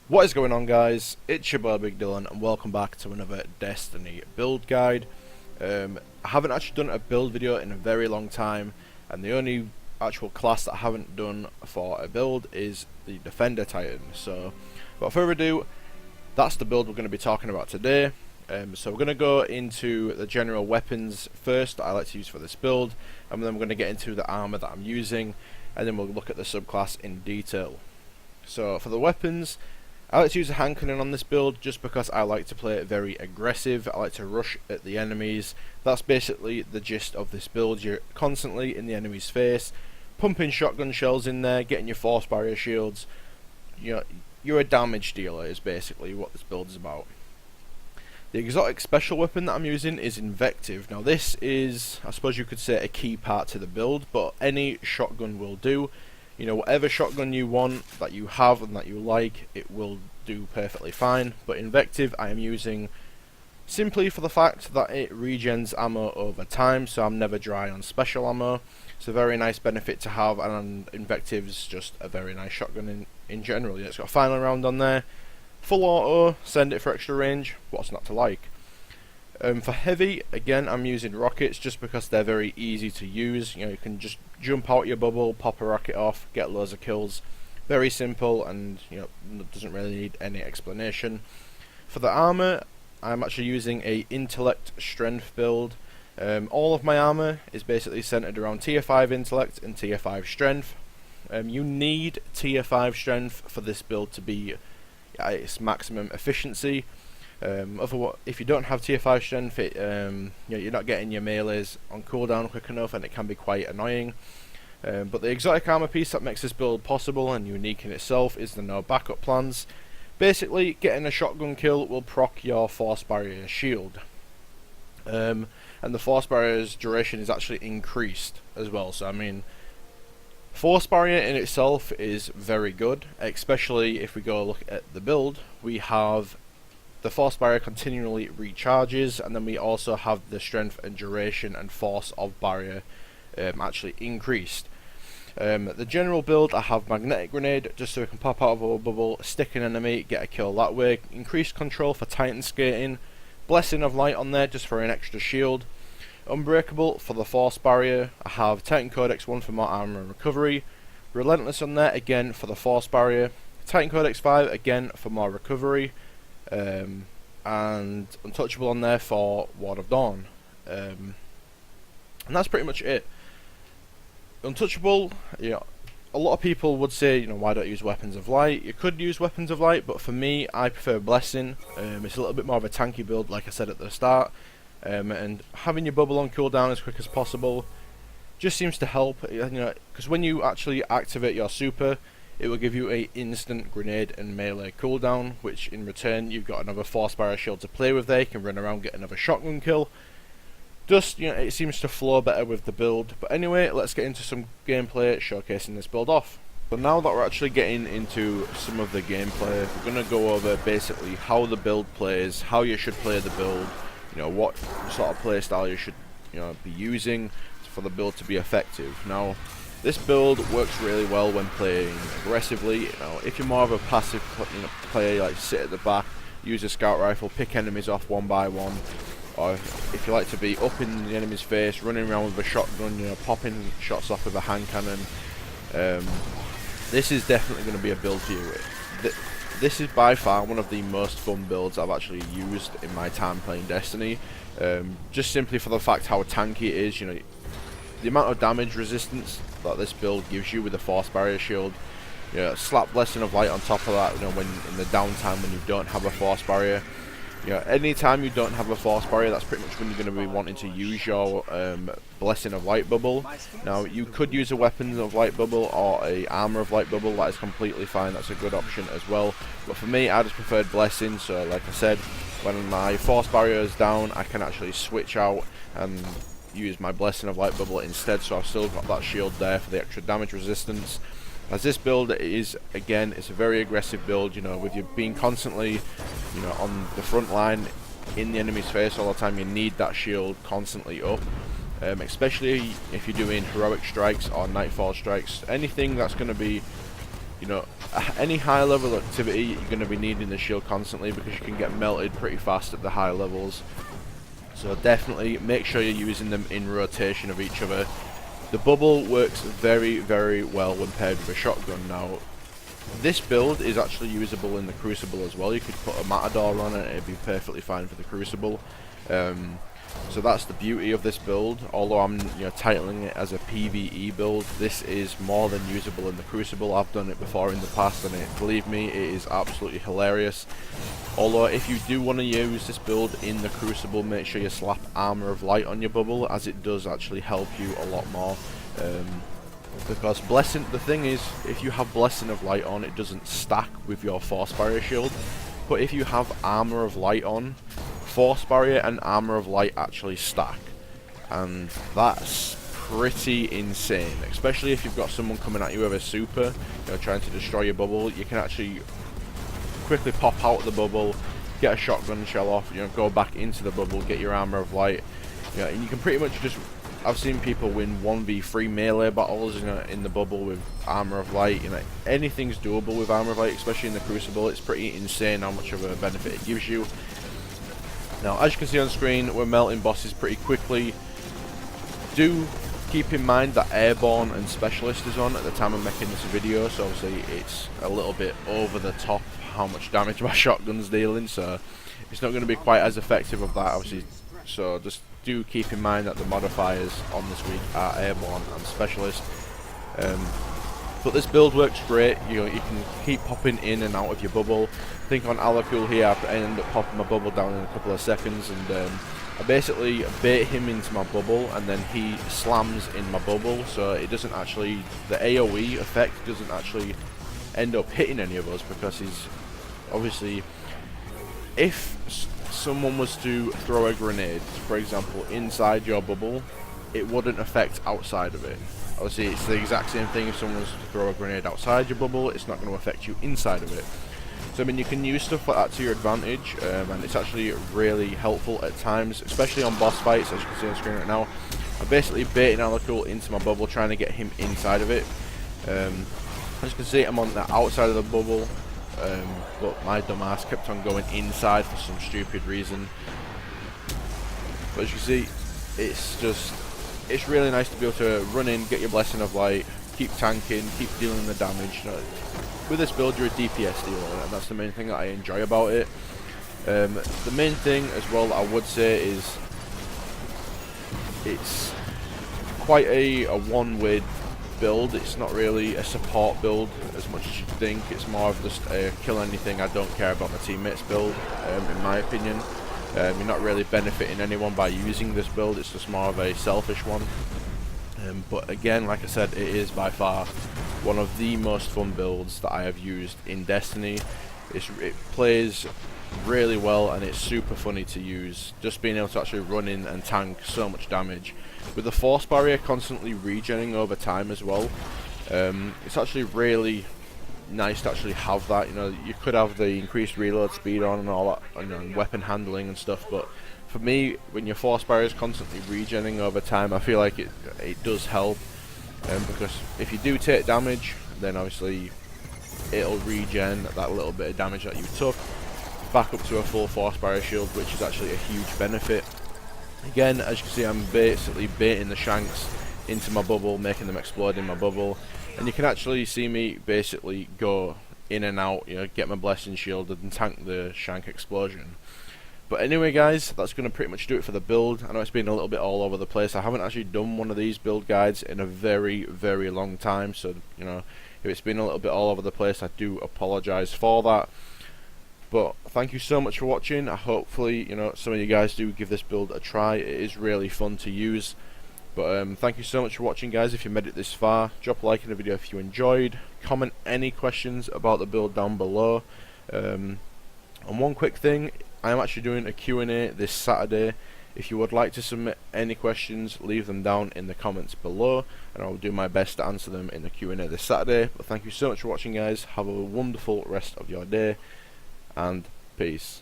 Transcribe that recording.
What is going on, guys? It's your boy Big Dylan and welcome back to another Destiny build guide. I haven't actually done a build video in a very long time, and the only actual class that I haven't done for a build is the Defender Titan. So without further ado, that's the build we're going to be talking about today. So we're going to go into the general weapons first that I like to use for this build, and then we're going to get into the armor that I'm using, and then we'll look at the subclass in detail. So for the weapons, I like to use a hand cannon on this build just because I like to play it very aggressive. I like to rush at the enemies. That's basically the gist of this build. You're constantly in the enemy's face, pumping shotgun shells in there, getting your force barrier shields. You're a damage dealer is basically what this build is about. The exotic special weapon that I'm using is Invective. Now this is, I suppose you could say, a key part to the build, but any shotgun will do. Whatever shotgun you want, that you have and that you like, it will do perfectly fine. But Invective I am using simply for the fact that it regens ammo over time, so I'm never dry on special ammo. It's a very nice benefit to have, and Invective's just a very nice shotgun in general. It's got a final round on there, full auto, send it for extra range, what's not to like? For heavy, again, I'm using rockets just because they're very easy to use. You can just jump out your bubble, pop a rocket off, get loads of kills. Very simple, and doesn't really need any explanation. For the armor, I'm actually using a intellect strength build. All of my armor is basically centered around tier 5 intellect and tier 5 strength. You need tier 5 strength for this build to be at its maximum efficiency. If you don't have tier 5 strength, you're not getting your melees on cooldown quick enough, and it can be quite annoying. But the exotic armor piece that makes this build possible and unique in itself is the no backup plans. Basically, getting a shotgun kill will proc your force barrier shield, and the force barrier's duration is actually increased as well. So I mean, force barrier in itself is very good, especially if we go look at the build. We have the force barrier continually recharges, and then we also have the strength and duration and force of barrier actually increased. The general build, I have magnetic grenade just so we can pop out of a bubble, stick an enemy, get a kill that way. Increased control for Titan skating, blessing of light on there just for an extra shield. Unbreakable for the force barrier. I have Titan Codex 1 for more armor and recovery. Relentless on there again for the force barrier. Titan Codex 5 again for more recovery. And Untouchable on there for Ward of Dawn. And that's pretty much it. Untouchable, a lot of people would say, why don't you use Weapons of Light? You could use Weapons of Light, but for me, I prefer Blessing. It's a little bit more of a tanky build, like I said at the start. And having your bubble on cooldown as quick as possible just seems to help, because when you actually activate your super, it will give you a instant grenade and melee cooldown, which in return you've got another force barrier shield to play with there. You can run around, get another shotgun kill. Just, it seems to flow better with the build. But anyway, let's get into some gameplay showcasing this build off. So now that we're actually getting into some of the gameplay, we're going to go over basically how the build plays, how you should play the build, what sort of playstyle you should be using for the build to be effective. Now, this build works really well when playing aggressively. If you're more of a passive player, like sit at the back, use a scout rifle, pick enemies off one by one, or if you like to be up in the enemy's face, running around with a shotgun, popping shots off with a hand cannon, this is definitely going to be a build for you. This is by far one of the most fun builds I've actually used in my time playing Destiny, just simply for the fact how tanky it is. The amount of damage resistance that this build gives you with the force barrier shield, slap Blessing of Light on top of that, when in the downtime when you don't have a force barrier. Any time you don't have a force barrier, that's pretty much when you're going to be wanting to use your Blessing of Light bubble. Now, you could use a Weapons of Light bubble or a Armor of Light bubble. That is completely fine. That's a good option as well. But for me, I just preferred Blessing. So, like I said, when my force barrier is down, I can actually switch out and use my Blessing of Light bubble instead. So I've still got that shield there for the extra damage resistance. As this build is, again, it's a very aggressive build, with you being constantly, on the front line in the enemy's face all the time. You need that shield constantly up, especially if you're doing heroic strikes or nightfall strikes. Anything that's going to be, any high level activity, you're going to be needing the shield constantly because you can get melted pretty fast at the high levels. So definitely make sure you're using them in rotation of each other. The bubble works very, very well when paired with a shotgun. Now, this build is actually usable in the Crucible as well. You could put a Matador on it, it'd be perfectly fine for the Crucible. So that's the beauty of this build. Although I'm titling it as a PvE build, this is more than usable in the Crucible. I've done it before in the past, and believe me, it is absolutely hilarious. Although if you do want to use this build in the Crucible, make sure you slap Armor of Light on your bubble, as it does actually help you a lot more. Because the thing is, if you have Blessing of Light on, it doesn't stack with your Force Barrier shield. But if you have Armor of Light on, Force Barrier and Armor of Light actually stack, and that's pretty insane. Especially if you've got someone coming at you with a super, trying to destroy your bubble. You can actually quickly pop out of the bubble, get a shotgun shell off, go back into the bubble, get your Armor of Light, and you can pretty much just. I've seen people win 1v3 melee battles, in the bubble with Armor of Light. Anything's doable with Armor of Light, especially in the Crucible. It's pretty insane how much of a benefit it gives you. Now, as you can see on screen, we're melting bosses pretty quickly. Do keep in mind that Airborne and Specialist is on at the time of making this video, so obviously it's a little bit over the top how much damage my shotgun's dealing, so it's not going to be quite as effective of that, obviously. So just do keep in mind that the modifiers on this week are Airborne and Specialist. But this build works great. You can keep popping in and out of your bubble. I think on Alakul here I end up popping my bubble down in a couple of seconds, and I basically bait him into my bubble and then he slams in my bubble, so it doesn't actually, the AoE effect doesn't actually end up hitting any of us, because he's obviously, if someone was to throw a grenade, for example, inside your bubble, it wouldn't affect outside of it. Obviously, it's the exact same thing if someone was to throw a grenade outside your bubble, it's not going to affect you inside of it. So, I mean, you can use stuff like that to your advantage, and it's actually really helpful at times, especially on boss fights, as you can see on screen right now. I'm basically baiting Alakul into my bubble, trying to get him inside of it. As you can see, I'm on the outside of the bubble. But my dumbass kept on going inside for some stupid reason. But as you can see, it's really nice to be able to run in, get your Blessing of Light, keep tanking, keep dealing the damage. With this build, you're a DPS dealer, and that's the main thing that I enjoy about it. The main thing as well that I would say is it's quite a one-way build. It's not really a support build as much as you think. It's more of just a kill anything, I don't care about my teammates build, in my opinion. You're not really benefiting anyone by using this build, it's just more of a selfish one. But again, like I said, it is by far one of the most fun builds that I have used in Destiny. It plays really well and it's super funny to use, just being able to actually run in and tank so much damage. With the Force Barrier constantly regenerating over time as well, it's actually really nice to actually have that. You could have the increased reload speed on and all that, and weapon handling and stuff, but for me, when your Force Barrier is constantly regenerating over time, I feel like it does help, because if you do take damage, then obviously it'll regen that little bit of damage that you took back up to a full Force Barrier shield, which is actually a huge benefit. Again, as you can see, I'm basically baiting the shanks into my bubble, making them explode in my bubble, and you can actually see me basically go in and out, get my Blessing shield and tank the shank explosion. But anyway guys, that's going to pretty much do it for the build. I know it's been a little bit all over the place. I haven't actually done one of these build guides in a very, very long time, so if it's been a little bit all over the place, I do apologise for that. But thank you so much for watching. Hopefully, some of you guys do give this build a try. It is really fun to use. But thank you so much for watching, guys. If you made it this far, drop a like in the video if you enjoyed. Comment any questions about the build down below. And one quick thing, I am actually doing a Q&A this Saturday. If you would like to submit any questions, leave them down in the comments below, and I will do my best to answer them in the Q&A this Saturday. But thank you so much for watching, guys. Have a wonderful rest of your day, and peace.